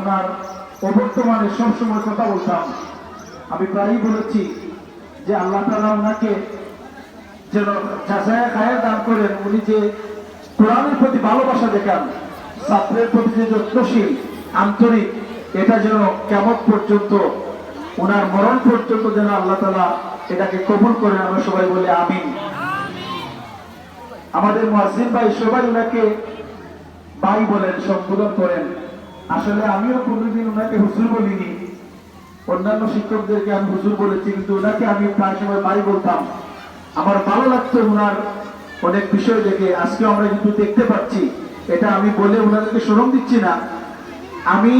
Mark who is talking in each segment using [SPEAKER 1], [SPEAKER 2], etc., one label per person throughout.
[SPEAKER 1] ওনার অবর্তমানে সবসময় কথা বলতাম। আমি প্রায়ই বলেছি যে আল্লাহ তাআলা ওনাকে যেন যাচাই খায়ের দান করেন। উনি যে কোরআনের প্রতি ভালোবাসা দেখান, ছাত্রের প্রতি যে যত্নশীল আন্তরিক, এটা যেন কিয়ামত পর্যন্ত ওনার মরণ পর্যন্ত যেন আল্লাহ তাআলা এটাকে কবুল করেন। আমরা সবাই বলি আমিন। আমাদের মুয়াজ্জিন ভাই সবাই ওনাকে ভাই বলেন, সম্বোধন করেন। আসলে আমিও কোনোদিন ওনাকে হুজুর বলিনি, অন্যান্য শিক্ষকদেরকে আমি হুজুর বলেছি, কিন্তু ওনাকে আমি প্রায় সময় ভাই বলতাম। আমার ভালো লাগতো ওনার অনেক বিষয় দেখে। আজকে আমরা কিন্তু দেখতে পাচ্ছি, এটা আমি বলে ওনাদেরকে শরম দিচ্ছি না। আমি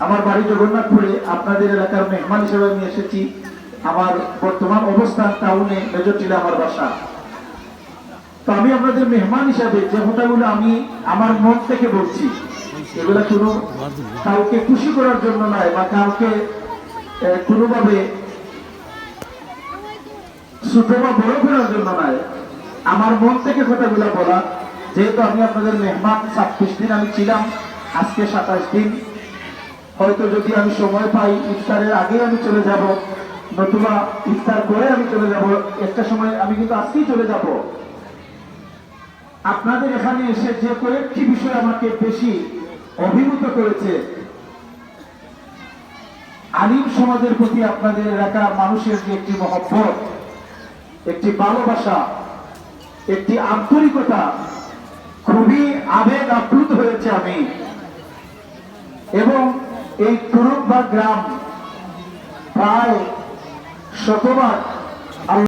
[SPEAKER 1] আমার বাড়ি জগন্নাথপুরে, আপনাদের এলাকার মেহমান হিসেবে আমি এসেছি। আমার বর্তমান অবস্থান টাউনে, মেজরটিলা আমার বাসা। তো আমি আপনাদের মেহমান হিসাবে যে কথাগুলো আমি আমার মন থেকে বলছি, এগুলা কোনো কাউকে খুশি করার জন্য নয়, বা কাউকে কোনোভাবে ছোট বা বড় করার জন্য নয়, আমার মন থেকে কথাগুলো বলা। যেহেতু আমি আপনাদের মেহমান, 26 দিন আমি ছিলাম, আজকে 27 দিন। হয়তো যদি আমি সময় পাই ইফতারের আগে আমি চলে যাব, নতুবা ইফতার করে আমি চলে যাব। একটা সময় আমি কিন্তু আজকেই চলে যাব। আপনাদের এখানে এসে যে কয়েকটি বিষয় আমাকে বেশি অভিভূত করেছে, আলিম সমাজের প্রতি আপনাদের এলাকার মানুষের যে একটি মহব্বত, একটি ভালোবাসা, একটি আন্তরিকতা, খুবই আবেগ আপ্লুত হয়েছে আমি। এবং এই তুরুক বা গ্রাম প্রায় শতবার